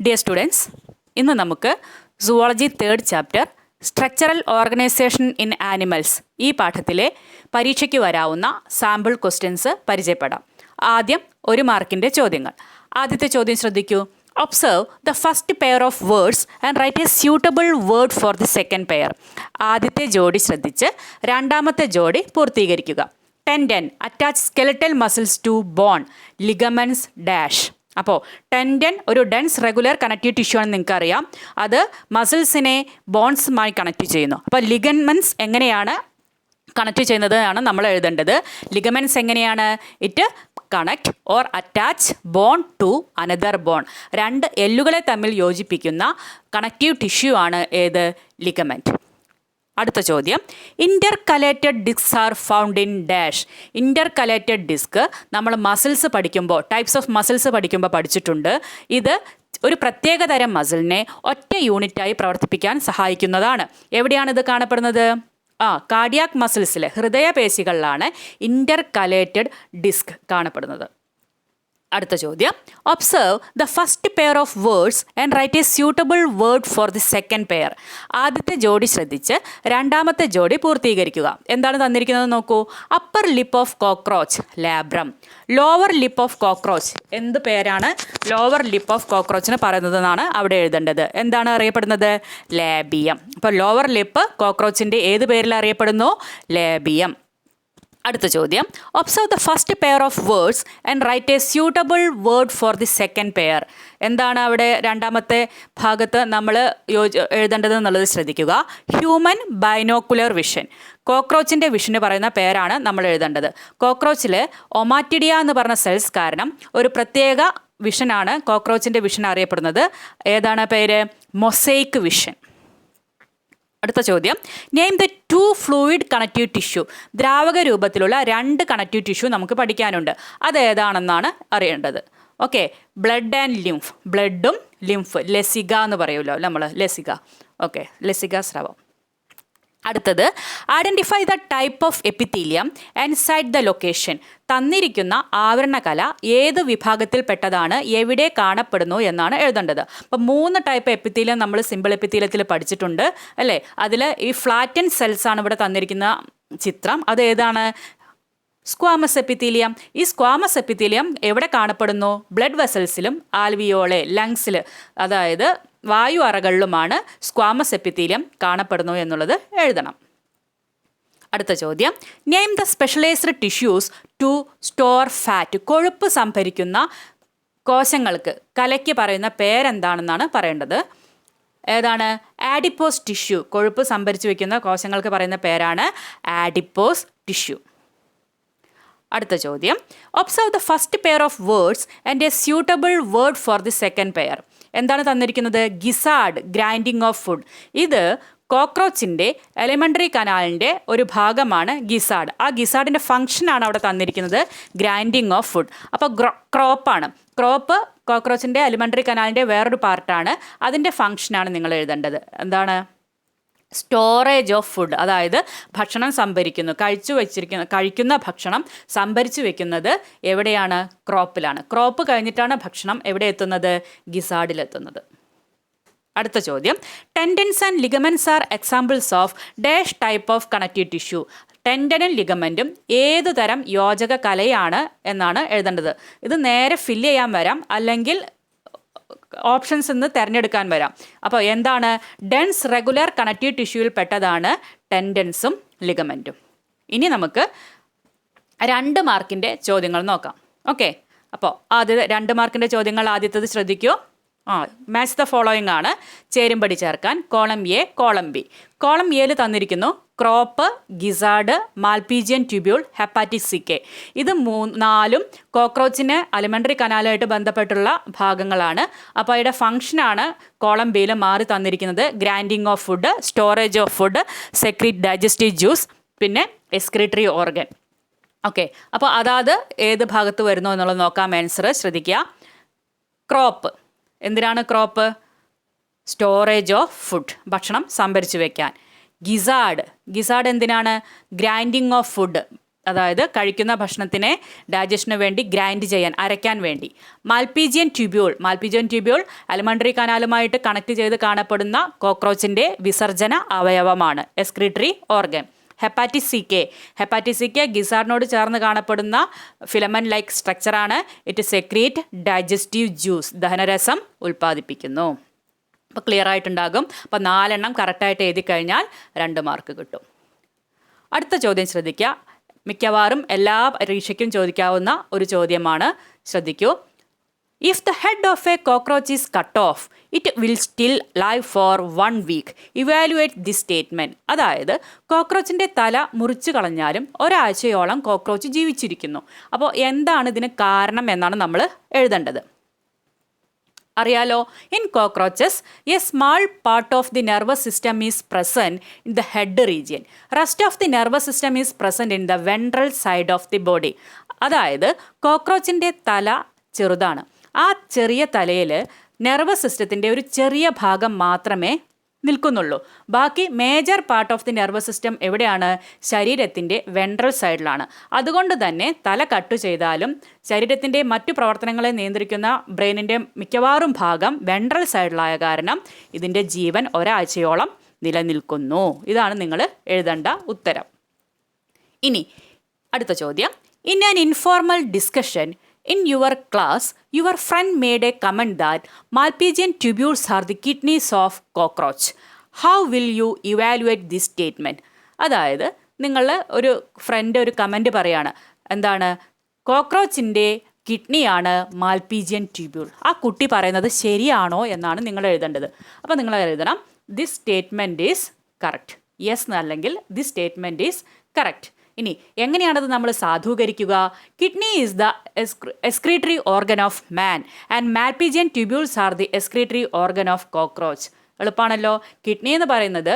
Dear students, ഇന്ന് നമുക്ക് zoology 3rd chapter structural organisation in animals ഈ പാഠത്തിലെ പരീക്ഷയ്ക്ക് വരാവുന്ന സാമ്പിൾ ക്വസ്റ്റ്യൻസ് പരിചയപ്പെടാം. ആദ്യം 1 മാർക്കിൻ്റെ ചോദ്യങ്ങൾ. ആദ്യത്തെ ചോദ്യം ശ്രദ്ധിക്കൂ. Observe the first pair of words and write a suitable word for the second pair. ആദ്യത്തെ ജോഡി ശ്രദ്ധിച്ച് രണ്ടാമത്തെ ജോഡി പൂർത്തീകരിക്കുക. Tendon attach skeletal muscles to bone ligaments dash. അപ്പോൾ ടെൻഡൻ ഒരു ഡെൻസ് റെഗുലർ കണക്റ്റീവ് ടിഷ്യൂ ആണെന്ന് നിങ്ങൾക്കറിയാം. അത് മസിൽസിനെ ബോൺസുമായി കണക്ട് ചെയ്യുന്നു. അപ്പോൾ ലിഗമെൻറ്റ്സ് എങ്ങനെയാണ് കണക്ട് ചെയ്യുന്നത് ആണ് നമ്മൾ എഴുതേണ്ടത്. ലിഗമെൻറ്റ്സ് എങ്ങനെയാണ്? It connect or attach bone to another bone. 2 എല്ലുകളെ തമ്മിൽ യോജിപ്പിക്കുന്ന കണക്റ്റീവ് ടിഷ്യൂ ആണ് ഏത്? ലിഗമെൻറ്റ്. അടുത്ത ചോദ്യം. Intercalated discs are found in dash. Intercalated disc നമ്മൾ മസിൽസ് പഠിക്കുമ്പോൾ, ടൈപ്സ് ഓഫ് മസിൽസ് പഠിക്കുമ്പോൾ പഠിച്ചിട്ടുണ്ട്. ഇത് ഒരു പ്രത്യേക തരം മസിലിനെ ഒറ്റ യൂണിറ്റായി പ്രവർത്തിപ്പിക്കാൻ സഹായിക്കുന്നതാണ്. എവിടെയാണ് ഇത് കാണപ്പെടുന്നത്? കാർഡിയാക് മസിൽസിൽ, ഹൃദയപേശികളിലാണ് ഇൻ്റർകലേറ്റഡ് ഡിസ്ക് കാണപ്പെടുന്നത്. അടുത്ത ചോദ്യം. Observe the first pair of words and write a suitable word for the second pair. ആദ്യത്തെ ജോഡി ശ്രദ്ധിച്ച് രണ്ടാമത്തെ ജോഡി പൂർത്തീകരിക്കുക. എന്താണ് തന്നിരിക്കുന്നത് നോക്കൂ. Upper lip of cockroach labrum. Lower lip of cockroach എന്ത് പേരാണ് ലോവർ ലിപ്പ് ഓഫ് കോക്രോച്ചിന് പറയുന്നതെന്നാണ് അവിടെ എഴുതേണ്ടത്. എന്താണ് അറിയപ്പെടുന്നത്? ലാബിയം. അപ്പോൾ ലോവർ ലിപ്പ് കോക്രോച്ചിൻ്റെ ഏത് പേരിൽ അറിയപ്പെടുന്നു? ലാബിയം. അടുത്ത ചോദ്യം. Observe the first pair of words and write a suitable word for the second pair. എന്താണ് അവിടെ രണ്ടാമത്തെ ഭാഗത്ത് നമ്മൾ എഴുതേണ്ടത് എന്നുള്ളത് ശ്രദ്ധിക്കുക. Human binocular vision. കോക്രോച്ചിൻ്റെ വിഷന് പറയുന്ന പേരാണ് നമ്മൾ എഴുതേണ്ടത്. കോക്രോച്ചിൽ ഒമാറ്റിഡിയ എന്ന് പറഞ്ഞ സെൽസ് കാരണം ഒരു പ്രത്യേക വിഷനാണ് കോക്രോച്ചിൻ്റെ വിഷൻ അറിയപ്പെടുന്നത്. ഏതാണ് പേര്? Mosaic vision. അടുത്ത ചോദ്യം. Name the 2 fluid connective tissue. ദ്രാവക രൂപത്തിലുള്ള 2 കണക്റ്റീവ് ടിഷ്യൂ നമുക്ക് പഠിക്കാനുണ്ട്. അതേതാണെന്നാണ് അറിയേണ്ടത്. Okay, blood and lymph. ബ്ലഡും ലിംഫ്, ലസിക എന്ന് പറയുമല്ലോ നമ്മൾ, ലസിക. ഓക്കെ, ലസിക സ്രവം. അടുത്തത്. Identify the type of epithelium and cite the location. തന്നിരിക്കുന്ന ആവരണകല ഏത് വിഭാഗത്തിൽപ്പെട്ടതാണ്, എവിടെ കാണപ്പെടുന്നു എന്നാണ് എഴുതേണ്ടത്. അപ്പോൾ 3 ടൈപ്പ് എപ്പിത്തീലിയം നമ്മൾ സിമ്പിൾ എപ്പിത്തീലിയത്തിൽ പഠിച്ചിട്ടുണ്ട് അല്ലേ. അതിൽ ഈ ഫ്ലാറ്റൻ സെൽസ് ആണ് ഇവിടെ തന്നിരിക്കുന്ന ചിത്രം. അത് ഏതാണ്? Squamous epithelium. ഈ സ്ക്വാമസ് എപ്പിത്തീലിയം എവിടെ കാണപ്പെടുന്നു? ബ്ലഡ് വെസൽസിലും ആൽവിയോളെ, ലങ്സിൽ, അതായത് വായു അറകളിലുമാണ് സ്ക്വാമസ് എപ്പിത്തീലിയം കാണപ്പെടുന്നു എന്നുള്ളത് എഴുതണം. അടുത്ത ചോദ്യം. Name the specialised tissues to store fat. കൊഴുപ്പ് സംഭരിക്കുന്ന കോശങ്ങൾക്ക്, കലയ്ക്ക് പറയുന്ന പേരെന്താണെന്നാണ് പറയേണ്ടത്. ഏതാണ്? Adipose tissue. കൊഴുപ്പ് സംഭരിച്ചു വയ്ക്കുന്ന കോശങ്ങൾക്ക് പറയുന്ന പേരാണ് ആഡിപ്പോസ് ടിഷ്യൂ. അടുത്ത ചോദ്യം. Observe the first pair of words and A suitable word for the second pair. എന്താണ് തന്നിരിക്കുന്നത്? Gizzard, grinding of food. ഇത് കോക്രോച്ചിൻ്റെ എലിമെൻ്ററി കനാലിൻ്റെ ഒരു ഭാഗമാണ് ഗിസാർഡ്. ആ ഗിസാർഡിൻ്റെ ഫംഗ്ഷനാണ് അവിടെ തന്നിരിക്കുന്നത്, ഗ്രൈൻഡിങ് ഓഫ് ഫുഡ്. അപ്പോൾ ക്രോപ്പാണ്. ക്രോപ്പ് കോക്രോച്ചിൻ്റെ എലിമെൻ്ററി കനാലിൻ്റെ വേറൊരു പാർട്ടാണ്. അതിൻ്റെ ഫംഗ്ഷനാണ് നിങ്ങൾ എഴുതേണ്ടത്. എന്താണ്? Storage of food. അതായത് ഭക്ഷണം സംഭരിക്കുന്നു, കഴിക്കുന്ന ഭക്ഷണം സംഭരിച്ചു വെക്കുന്നത് എവിടെയാണ്? ക്രോപ്പിലാണ്. ക്രോപ്പ് കഴിഞ്ഞിട്ടാണ് ഭക്ഷണം എവിടെ എത്തുന്നത്? ഗിസാർഡിലെത്തുന്നത്. അടുത്ത ചോദ്യം. Tendons and ligaments are examples of dash type of connective tissue. ടെൻഡനും ലിഗമെൻറ്റും ഏതു തരം യോജക കലയാണ് എന്നാണ് എഴുതേണ്ടത്. ഇത് നേരെ ഫില്ല് ചെയ്യാൻ വരാം, അല്ലെങ്കിൽ ഓപ്ഷൻസ് നിന്ന് തിരഞ്ഞെടുക്കാൻ വരാം. അപ്പോൾ എന്താണ്? ഡെൻസ് റെഗുലർ കണക്റ്റീവ് ടിഷ്യൂവിൽ പെട്ടതാണ് ടെൻഡൻസും ലിഗമെൻറ്റും. ഇനി നമുക്ക് 2 മാർക്കിൻ്റെ ചോദ്യങ്ങൾ നോക്കാം. ഓക്കെ, അപ്പോൾ 2 മാർക്കിൻ്റെ ചോദ്യങ്ങൾ ആദ്യത്തേത് ശ്രദ്ധിക്കൂ. മാച്ച് ദ ഫോളോയിങ് ആണ്. ചേരുംപടി ചേർക്കാൻ. Column A, column B. Column എയിൽ തന്നിരിക്കുന്നു crop, gizzard, Malpighian tubule, hepatic caeca. ഇത് 4ഉം കോക്രോച്ചിന് അലിമെൻ്ററി കനാലായിട്ട് ബന്ധപ്പെട്ടുള്ള ഭാഗങ്ങളാണ്. അപ്പോൾ അതിയുടെ ഫംഗ്ഷനാണ് കോളം ബിയിൽ മാറി തന്നിരിക്കുന്നത്. Grinding of food, storage of food, secrete digestive juice, പിന്നെ എക്സ്ക്രീറ്ററി ഓർഗൻ. ഓക്കെ, അപ്പോൾ അതാത് ഏത് ഭാഗത്ത് വരുന്നു എന്നുള്ളത് നോക്കാം. ആൻസർ ശ്രദ്ധിക്കുക. ക്രോപ്പ്. എന്തിനാണ് ക്രോപ്പ്? സ്റ്റോറേജ് ഓഫ് ഫുഡ്, ഭക്ഷണം സംഭരിച്ചു വെക്കാൻ. ഗിസാർഡ് എന്തിനാണ്? ഗ്രൈൻഡിങ് ഓഫ് ഫുഡ്, അതായത് കഴിക്കുന്ന ഭക്ഷണത്തിനെ ഡൈജഷന് വേണ്ടി ഗ്രൈൻഡ് ചെയ്യാൻ, അരയ്ക്കാൻ വേണ്ടി. മാൽപീജിയൻ ട്യൂബ്യൂൾ അലിമെൻ്ററി കനാലുമായിട്ട് കണക്ട് ചെയ്ത് കാണപ്പെടുന്ന കോക്രോച്ചിൻ്റെ വിസർജന അവയവമാണ്, excretory organ. Hepatic caeca ഗിസാർഡിനോട് ചേർന്ന് കാണപ്പെടുന്ന ഫിലമെന്റ് ലൈക്ക് സ്ട്രക്ചറാണ്. ഇറ്റ് സെക്രീറ്റ് ഡൈജസ്റ്റീവ് ജ്യൂസ്, ദഹനരസം ഉൽപ്പാദിപ്പിക്കുന്നു. അപ്പോൾ ക്ലിയർ ആയിട്ടുണ്ടാകും. അപ്പോൾ 4 എണ്ണം കറക്റ്റായിട്ട് എഴുതി കഴിഞ്ഞാൽ 2 മാർക്ക് കിട്ടും. അടുത്ത ചോദ്യം ശ്രദ്ധിക്കുക. മിക്കവാറും എല്ലാ പരീക്ഷയ്ക്കും ചോദിക്കാവുന്ന ഒരു ചോദ്യമാണ്. ശ്രദ്ധിക്കൂ. If the head of a cockroach is cut off it will still live for 1 week. Evaluate this statement. അതായത് കോക്രോച്ചിൻ്റെ തല മുറിച്ചു കളഞ്ഞാലും ഒരാഴ്ചയോളം കോക്രോച്ച് ജീവിച്ചിരിക്കുന്നു. അപ്പോൾ എന്താണ് ഇതിന് കാരണം എന്നാണ് നമ്മൾ എഴുതേണ്ടത്. അറിയാലോ, in cockroaches A small part of the nervous system is present in the head region. Rest of the nervous system is present in the ventral side of the body. അതായത് കോക്രോച്ചിൻ്റെ തല ചെറുതാണ്. ആ ചെറിയ തലയിൽ നെർവസ് സിസ്റ്റത്തിൻ്റെ ഒരു ചെറിയ ഭാഗം മാത്രമേ നിൽക്കുന്നുള്ളൂ. ബാക്കി major part of the nervous system എവിടെയാണ്? ശരീരത്തിൻ്റെ വെൻട്രൽ സൈഡിലാണ്. അതുകൊണ്ട് തന്നെ തല കട്ട് ചെയ്താലും ശരീരത്തിൻ്റെ മറ്റു പ്രവർത്തനങ്ങളെ നിയന്ത്രിക്കുന്ന ബ്രെയിനിൻ്റെ മിക്കവാറും ഭാഗം വെൻട്രൽ സൈഡിലായ കാരണം ഇതിൻ്റെ ജീവൻ ഒരാഴ്ചയോളം നിലനിൽക്കുന്നു. ഇതാണ് നിങ്ങൾ എഴുതേണ്ട ഉത്തരം. ഇനി അടുത്ത ചോദ്യം. In an informal discussion in your class, your friend made a comment that Malpighian tubules are the kidneys of cockroach. How will you evaluate this statement? അതായത് നിങ്ങൾ ഒരു ഫ്രണ്ട് ഒരു കമൻറ്റ് പറയാണ്. എന്താണ്? കോക്രോച്ചിൻ്റെ കിഡ്നിയാണ് മാൽപീജിയൻ ട്യൂബ്യൂൾ. ആ കുട്ടി പറയുന്നത് ശരിയാണോ എന്നാണ് നിങ്ങൾ എഴുതേണ്ടത്. അപ്പോൾ നിങ്ങൾ എഴുതണം this statement is correct. Yes അല്ലെങ്കിൽ ദിസ് സ്റ്റേറ്റ്മെൻറ്റ് ഈസ് കറക്റ്റ്. ഇനി എങ്ങനെയാണത് നമ്മൾ സാധൂകരിക്കുക? Kidney is the excretory organ of man and Malpighian tubules are the excretory organ of cockroach. എളുപ്പമാണല്ലോ. കിഡ്നി എന്ന് പറയുന്നത്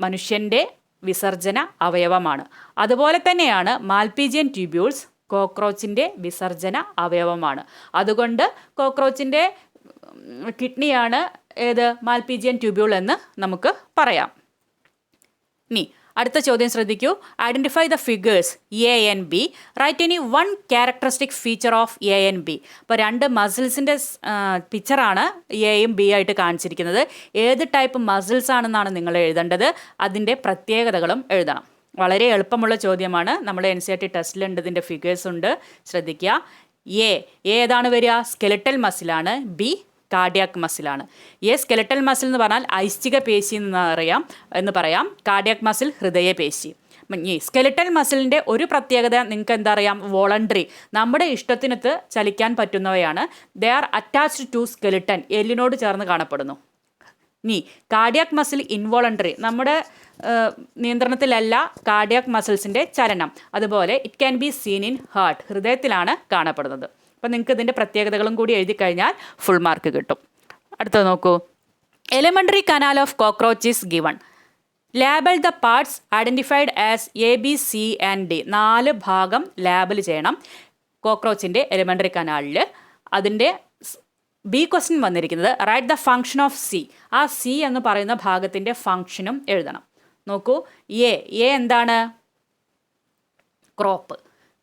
മനുഷ്യൻ്റെ വിസർജന അവയവമാണ്. അതുപോലെ തന്നെയാണ് മാൽപീജിയൻ ട്യൂബ്യൂൾസ് കോക്രോച്ചിൻ്റെ വിസർജന അവയവമാണ്. അതുകൊണ്ട് കോക്രോച്ചിൻ്റെ കിഡ്നിയാണ് ഏത്? മാൽപീജിയൻ ട്യൂബ്യൂൾ എന്ന് നമുക്ക് പറയാം. ഇനി അടുത്ത ചോദ്യം ശ്രദ്ധിക്കൂ. Identify the figures A and B. Write any 1 characteristic feature of A and B. ഇപ്പോൾ 2 മസിൽസിൻ്റെ പിക്ചറാണ് എയും ബി ആയിട്ട് കാണിച്ചിരിക്കുന്നത്. ഏത് ടൈപ്പ് മസിൽസ് ആണെന്നാണ് നിങ്ങൾ എഴുതേണ്ടത്. അതിൻ്റെ പ്രത്യേകതകളും എഴുതണം. വളരെ എളുപ്പമുള്ള ചോദ്യമാണ്. നമ്മുടെ NCERT ടെസ്റ്റിലുണ്ട്, ഇതിൻ്റെ ഫിഗേഴ്സ് ഉണ്ട്, ശ്രദ്ധിക്കുക. എ ഏതാണ് വരിക? സ്കെലറ്റൽ മസിലാണ്. ബി കാർഡിയാക് മസിലാണ്. സ്കെലറ്റൽ മസിൽ എന്ന് പറഞ്ഞാൽ ഐശ്ചിക പേശി എന്ന് പറയാം. കാർഡിയാക് മസിൽ ഹൃദയപേശി. ഈ സ്കെലറ്റൽ മസിലിൻ്റെ ഒരു പ്രത്യേകത നിങ്ങൾക്ക് എന്താ അറിയാം? വോളണ്ടറി, നമ്മുടെ ഇഷ്ടത്തിനൊത്ത് ചലിക്കാൻ പറ്റുന്നവയാണ്. They are attached to skeleton, എല്ലിനോട് ചേർന്ന് കാണപ്പെടുന്നു. ഇനി കാർഡിയാക് മസിൽ ഇൻവോളണ്ടറി, നമ്മുടെ നിയന്ത്രണത്തിലല്ല കാർഡിയാക് മസിൽസിൻ്റെ ചലനം. അതുപോലെ it can be seen in heart, ഹൃദയത്തിലാണ് കാണപ്പെടുന്നത്. അപ്പോൾ നിങ്ങൾക്ക് ഇതിൻ്റെ പ്രത്യേകതകളും കൂടി എഴുതി കഴിഞ്ഞാൽ ഫുൾ മാർക്ക് കിട്ടും. അടുത്തത് നോക്കൂ. Alimentary canal of cockroach is given. Label the parts identified as A B C and D. 4 ഭാഗം ലേബൽ ചെയ്യണം കോക്രോച്ചിൻ്റെ എലിമെൻ്ററി കനാലിൽ. അതിൻ്റെ ബി ക്വസ്റ്റ്യൻ വന്നിരിക്കുന്നത് write the function of C. ആ സി എന്ന് പറയുന്ന ഭാഗത്തിൻ്റെ ഫങ്ഷനും എഴുതണം. നോക്കൂ. എ എന്താണ്? Crop.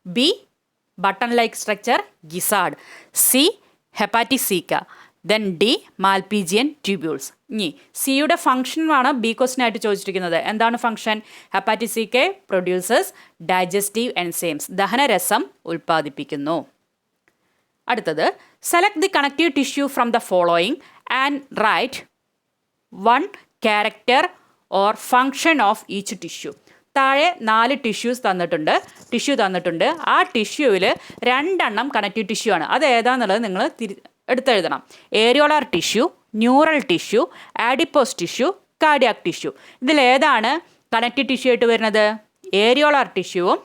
B button like structure gizzard. C hepatic caeca. Then D Malpighian tubules. ഇനി സിയുടെ ഫംഗ്ഷനാണ് ബി ക്വസ്റ്റ്യൻ ആയിട്ട് ചോദിച്ചിരിക്കുന്നത്. എന്താണ് function? Hepatic caeca producers digestive enzymes, ദഹനരസം ഉൽപ്പാദിപ്പിക്കുന്നു. അടുത്തത് select the connective tissue from the following and write 1 character or function of each tissue. താഴെ 4 ടിഷ്യൂസ് തന്നിട്ടുണ്ട്. ആ ടിഷ്യൂവിൽ 2 കണക്റ്റീവ് ടിഷ്യൂ ആണ്. അത് ഏതാണെന്നുള്ളത് നിങ്ങൾ എടുത്തെഴുതണം. Areolar tissue, neural tissue, adipose tissue, cardiac tissue. ഇതിലേതാണ് കണക്റ്റീവ് ടിഷ്യൂ ആയിട്ട് വരുന്നത്? ഏരിയോളാർ ടിഷ്യൂവും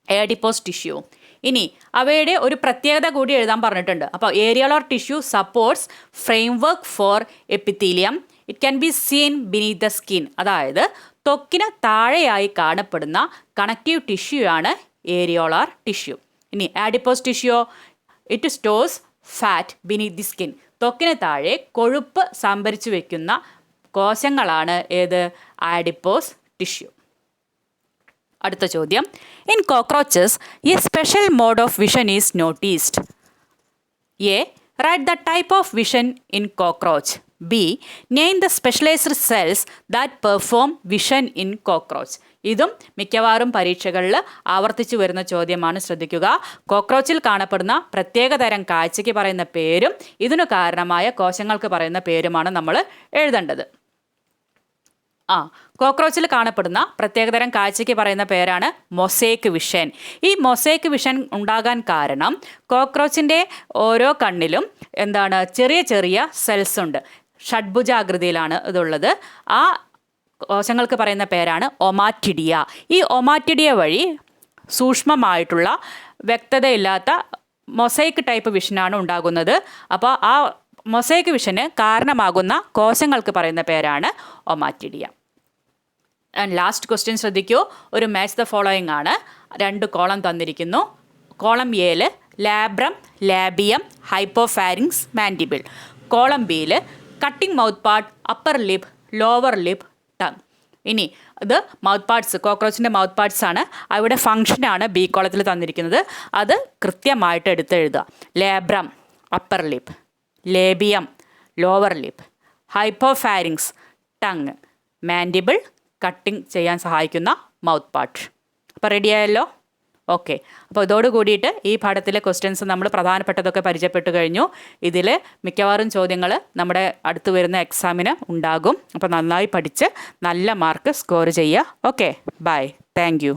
ആഡിപ്പോസ് ടിഷ്യൂവും. ഇനി അവയുടെ ഒരു പ്രത്യേകത കൂടി എഴുതാൻ പറഞ്ഞിട്ടുണ്ട്. അപ്പോൾ areolar tissue supports framework for epithelium. It can be seen beneath the skin. അതായത് ത്വക്കിന് താഴെയായി കാണപ്പെടുന്ന കണക്റ്റീവ് ടിഷ്യൂ ആണ് ഏരിയോളാർ ടിഷ്യൂ. ഇനി adipose tissue, it stores fat beneath the skin. ത്വക്കിന് താഴെ കൊഴുപ്പ് സംഭരിച്ചു വയ്ക്കുന്ന കോശങ്ങളാണ് ഏത്? Adipose tissue. അടുത്ത ചോദ്യം, in cockroaches a special mode of vision is noticed. A. Write the type of vision in cockroach. B. Name the specialised cells that perform vision in cockroach. ഇതും മിക്കവാറും പരീക്ഷകളിൽ ആവർത്തിച്ചു വരുന്ന ചോദ്യമാണ്, ശ്രദ്ധിക്കുക. കോക്രോച്ചിൽ കാണപ്പെടുന്ന പ്രത്യേകതരം കാഴ്ചയ്ക്ക് പറയുന്ന പേരും ഇതിനു കാരണമായ കോശങ്ങൾക്ക് പറയുന്ന പേരുമാണ് നമ്മൾ എഴുതേണ്ടത്. കോക്രോച്ചിൽ കാണപ്പെടുന്ന പ്രത്യേകതരം കാഴ്ചയ്ക്ക് പറയുന്ന പേരാണ് മൊസൈക്ക് വിഷൻ. ഈ മൊസൈക്ക് വിഷൻ ഉണ്ടാകാൻ കാരണം കോക്രോച്ചിൻ്റെ ഓരോ കണ്ണിലും ചെറിയ ചെറിയ സെൽസ് ഉണ്ട്. ഷഡ്ഭുജാകൃതിയിലാണ് ഇതുള്ളത്. ആ കോശങ്ങൾക്ക് പറയുന്ന പേരാണ് ഒമാറ്റിഡിയ. ഈ ഒമാറ്റിഡിയ വഴി സൂക്ഷ്മമായിട്ടുള്ള വ്യക്തതയില്ലാത്ത മൊസൈക്ക് ടൈപ്പ് വിഷനാണ് ഉണ്ടാകുന്നത്. അപ്പോൾ ആ മൊസൈക്ക് വിഷന് കാരണമാകുന്ന കോശങ്ങൾക്ക് പറയുന്ന പേരാണ് ഒമാറ്റിഡിയ. ആൻഡ് ലാസ്റ്റ് ക്വസ്റ്റ്യൻ ശ്രദ്ധിക്കൂ. ഒരു മാച്ച് ദ ഫോളോയിങ് ആണ്. 2 കോളം തന്നിരിക്കുന്നു. കോളം എയിൽ labrum, labium, hypopharynx, mandible. Column ബിയിൽ cutting mouth part, upper lip, lower lip, tongue. ഇനി ഇത് മൗത്ത് പാർട്സ്, കോക്രോച്ചിൻ്റെ മൗത്ത് പാർട്സ് ആണ്. അവിടെ ഫംഗ്ഷനാണ് ബി കോളത്തിൽ തന്നിരിക്കുന്നത്. അത് കൃത്യമായിട്ട് എടുത്തെഴുതുക. Labrum, upper lip, labium, lower lip, hypopharynx, tongue, mandible, cutting ചെയ്യാൻ സഹായിക്കുന്ന മൗത്ത് പാർട്ട്. അപ്പോൾ റെഡിയായല്ലോ? ഓക്കെ. അപ്പോൾ ഇതോട് കൂടിയിട്ട് ഈ പാഠത്തിലെ ക്വസ്റ്റ്യൻസ് നമ്മൾ പ്രധാനപ്പെട്ടതൊക്കെ പരിചയപ്പെട്ടു കഴിഞ്ഞു. ഇതിൽ മിക്കവാറും ചോദ്യങ്ങൾ നമ്മുടെ അടുത്ത് വരുന്ന എക്സാമിന് ഉണ്ടാകും. അപ്പോൾ നന്നായി പഠിച്ച് നല്ല മാർക്ക് സ്കോർ ചെയ്യുക. Okay, bye. Thank U.